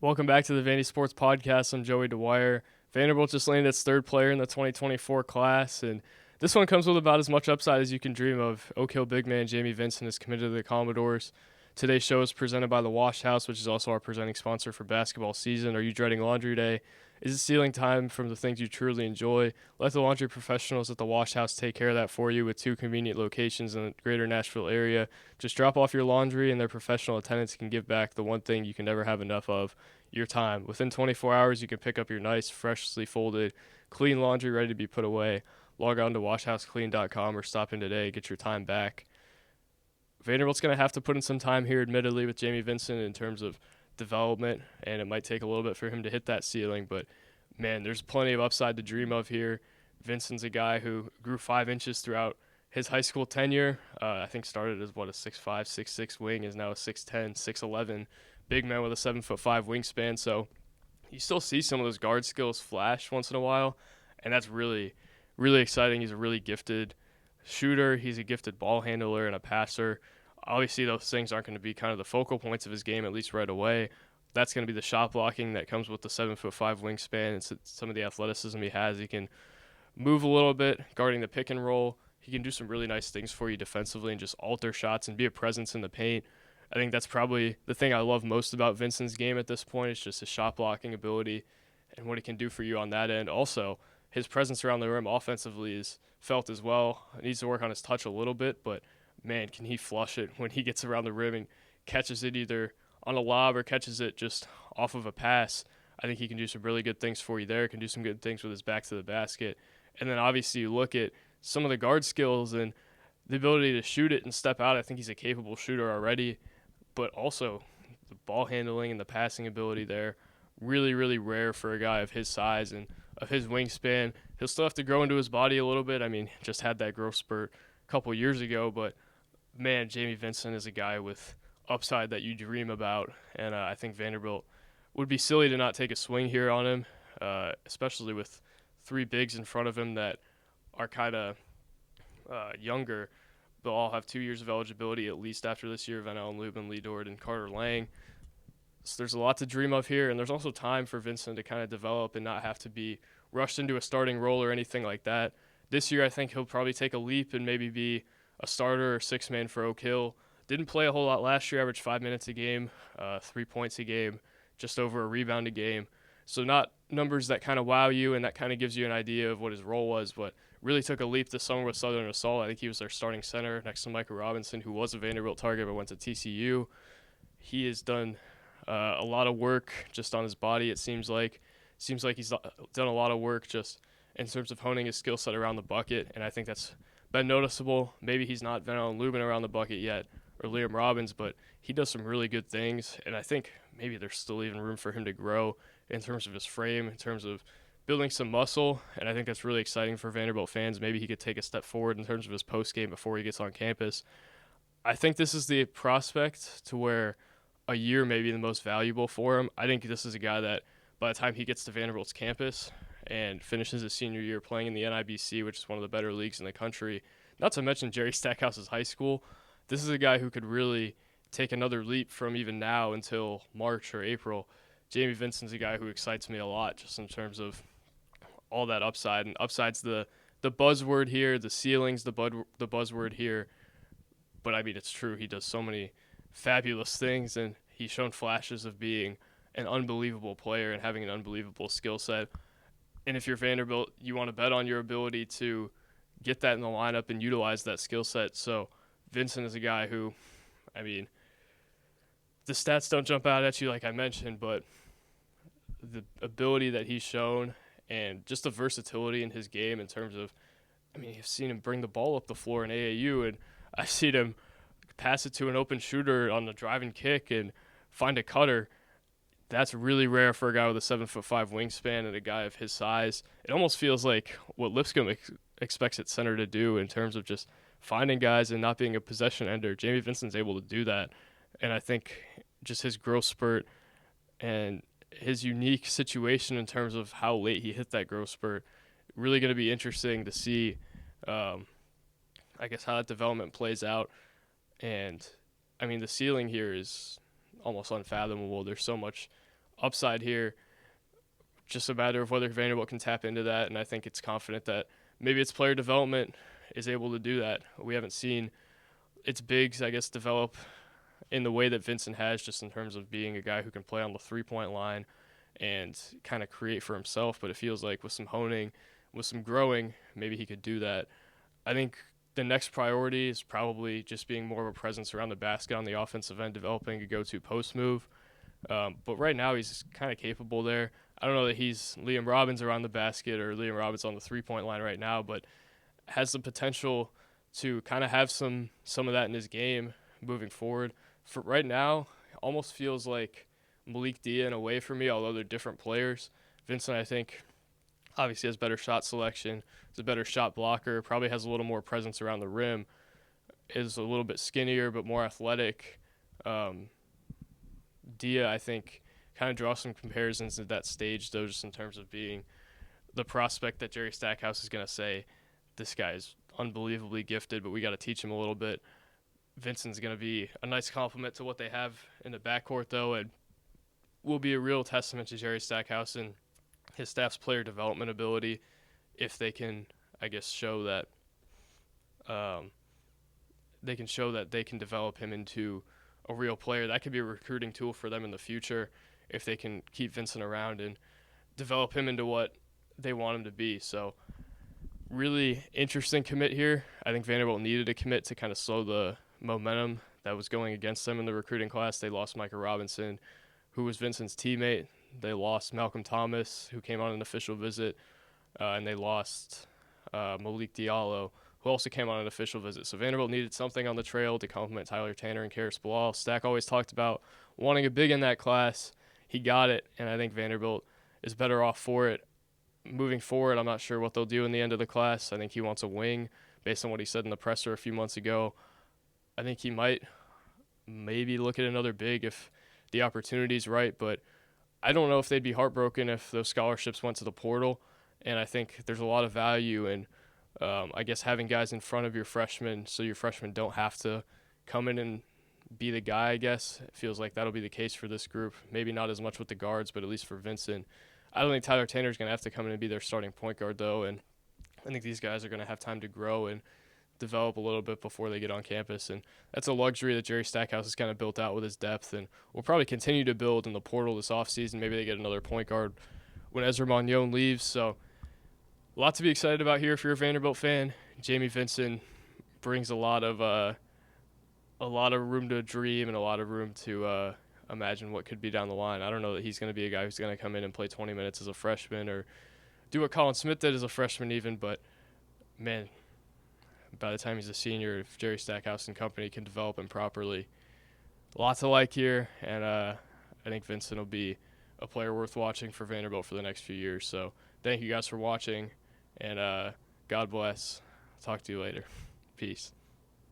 Welcome back to the Vandy Sports Podcast. I'm Joey Dwyer. Vanderbilt just landed its third player in the 2024 class, and this one comes with about as much upside as you can dream of. Oak Hill big man Jamie Vinson is committed to the Commodores. Today's show is presented by the Wash House, which is also our presenting sponsor for basketball season. Are you dreading laundry day? Is it stealing time from the things you truly enjoy? Let the laundry professionals at the Wash House take care of that for you with two convenient locations in the greater Nashville area. Just drop off your laundry, and their professional attendants can give back the one thing you can never have enough of, your time. Within 24 hours, you can pick up your nice, freshly folded, clean laundry ready to be put away. Log on to washhouseclean.com or stop in today. Get your time back. Vanderbilt's going to have to put in some time here, admittedly, with Jamie Vinson in terms of development, and it might take a little bit for him to hit that ceiling, but man, there's plenty of upside to dream of here. Vinson's a guy who grew 5 inches throughout his high school tenure. I think started as a 6'5", 6'6" wing, is now a 6'10", 6'11", big man with a 7'5" wingspan. So you still see some of those guard skills flash once in a while, and that's really, really exciting. He's a really gifted shooter. He's a gifted ball handler and a passer. Obviously, those things aren't going to be kind of the focal points of his game, at least right away. That's going to be the shot blocking that comes with the 7'5" wingspan and some of the athleticism he has. He can move a little bit, guarding the pick and roll. He can do some really nice things for you defensively and just alter shots and be a presence in the paint. I think that's probably the thing I love most about Vincent's game at this point is just his shot blocking ability and what he can do for you on that end. Also, his presence around the rim offensively is felt as well. He needs to work on his touch a little bit, but man, can he flush it when he gets around the rim and catches it either on a lob or catches it just off of a pass. I think he can do some really good things for you there, can do some good things with his back to the basket. And then obviously you look at some of the guard skills and the ability to shoot it and step out. I think he's a capable shooter already, but also the ball handling and the passing ability there, really, really rare for a guy of his size and of his wingspan. He'll still have to grow into his body a little bit. I mean, just had that growth spurt a couple years ago, but man, Jamie Vinson is a guy with upside that you dream about, and I think Vanderbilt would be silly to not take a swing here on him, especially with three bigs in front of him that are kind of younger. They'll all have 2 years of eligibility at least after this year. Van Allen Lubin, Lee Dort, and Carter Lang. So there's a lot to dream of here, and there's also time for Vincent to kind of develop and not have to be rushed into a starting role or anything like that. This year, I think he'll probably take a leap and maybe be a starter or six-man for Oak Hill. Didn't play a whole lot last year, averaged 5 minutes a game, 3 points a game, just over a rebound a game. So not numbers that kind of wow you, and that kind of gives you an idea of what his role was, but really took a leap this summer with Southern Assault. I think he was their starting center next to Micah Robinson, who was a Vanderbilt target but went to TCU. He has done a lot of work just on his body, it seems like. Seems like he's done a lot of work just in terms of honing his skill set around the bucket, and I think that's been noticeable. Maybe he's not Van Allen Lubin around the bucket yet, or Liam Robbins, but he does some really good things, and I think maybe there's still even room for him to grow in terms of his frame, in terms of building some muscle, and I think that's really exciting for Vanderbilt fans. Maybe he could take a step forward in terms of his post game before he gets on campus. I think this is the prospect to where a year may be the most valuable for him. I think this is a guy that by the time he gets to Vanderbilt's campus and finishes his senior year playing in the NIBC, which is one of the better leagues in the country, not to mention Jerry Stackhouse's high school, this is a guy who could really take another leap from even now until March or April. Jamie Vinson's a guy who excites me a lot just in terms of all that upside, and upside's the buzzword here, the ceiling's the buzzword here, but I mean, it's true. He does so many fabulous things, and he's shown flashes of being an unbelievable player and having an unbelievable skill set. And if you're Vanderbilt, you want to bet on your ability to get that in the lineup and utilize that skill set. So Vincent is a guy who, I mean, the stats don't jump out at you like I mentioned, but the ability that he's shown and just the versatility in his game in terms of, I mean, you've seen him bring the ball up the floor in AAU, and I've seen him pass it to an open shooter on the drive and kick and find a cutter. That's really rare for a guy with a 7'5" wingspan and a guy of his size. It almost feels like what Lipscomb expects its center to do in terms of just finding guys and not being a possession ender. Jamie Vinson's able to do that, and I think just his growth spurt and his unique situation in terms of how late he hit that growth spurt, really going to be interesting to see, I guess, how that development plays out. And, I mean, the ceiling here is almost unfathomable. There's so much upside here. Just a matter of whether Vanderbilt can tap into that, and I think it's confident that maybe its player development is able to do that. We haven't seen its bigs, I guess, develop in the way that Vincent has, just in terms of being a guy who can play on the three-point line and kind of create for himself. But it feels like with some honing, with some growing, maybe he could do that. I think the next priority is probably just being more of a presence around the basket on the offensive end, developing a go-to post move. But right now he's kind of capable there. I don't know that he's Liam Robbins around the basket or Liam Robbins on the three-point line right now, but has the potential to kind of have some of that in his game moving forward. For right now, almost feels like Malik Dia in a way for me, although they're different players. Vincent, I think, obviously has better shot selection, is a better shot blocker, probably has a little more presence around the rim, is a little bit skinnier but more athletic. Dia, I think, kind of draws some comparisons at that stage, though, just in terms of being the prospect that Jerry Stackhouse is going to say, this guy is unbelievably gifted, but we got to teach him a little bit. Vincent's going to be a nice compliment to what they have in the backcourt, though, and will be a real testament to Jerry Stackhouse and his staff's player development ability if they can, I guess, show that they can develop him into a real player. That could be a recruiting tool for them in the future if they can keep Vincent around and develop him into what they want him to be. So really interesting commit here. I think Vanderbilt needed a commit to kind of slow the momentum that was going against them in the recruiting class. They lost Micah Robinson, who was Vincent's teammate. They lost Malcolm Thomas, who came on an official visit, and they lost Malik Diallo, who also came on an official visit. So Vanderbilt needed something on the trail to complement Tyler Tanner and Karis Bilal. Stack always talked about wanting a big in that class. He got it, and I think Vanderbilt is better off for it. Moving forward, I'm not sure what they'll do in the end of the class. I think he wants a wing based on what he said in the presser a few months ago. I think he might maybe look at another big if the opportunity's right, but I don't know if they'd be heartbroken if those scholarships went to the portal, and I think there's a lot of value in, I guess, having guys in front of your freshmen so your freshmen don't have to come in and be the guy, I guess. It feels like that'll be the case for this group. Maybe not as much with the guards, but at least for Vincent. I don't think Tyler Tanner's going to have to come in and be their starting point guard, though, and I think these guys are going to have time to grow and develop a little bit before they get on campus, and that's a luxury that Jerry Stackhouse has kind of built out with his depth and will probably continue to build in the portal this offseason. Maybe they get another point guard when Ezra Magnon leaves, so a lot to be excited about here if you're a Vanderbilt fan. Jamie Vinson brings a lot of room to dream and a lot of room to imagine what could be down the line. I don't know that he's going to be a guy who's going to come in and play 20 minutes as a freshman or do what Colin Smith did as a freshman even, but man, by the time he's a senior, if Jerry Stackhouse and company can develop him properly, lots to like here, and I think Vincent will be a player worth watching for Vanderbilt for the next few years. So thank you guys for watching, and God bless. Talk to you later. Peace.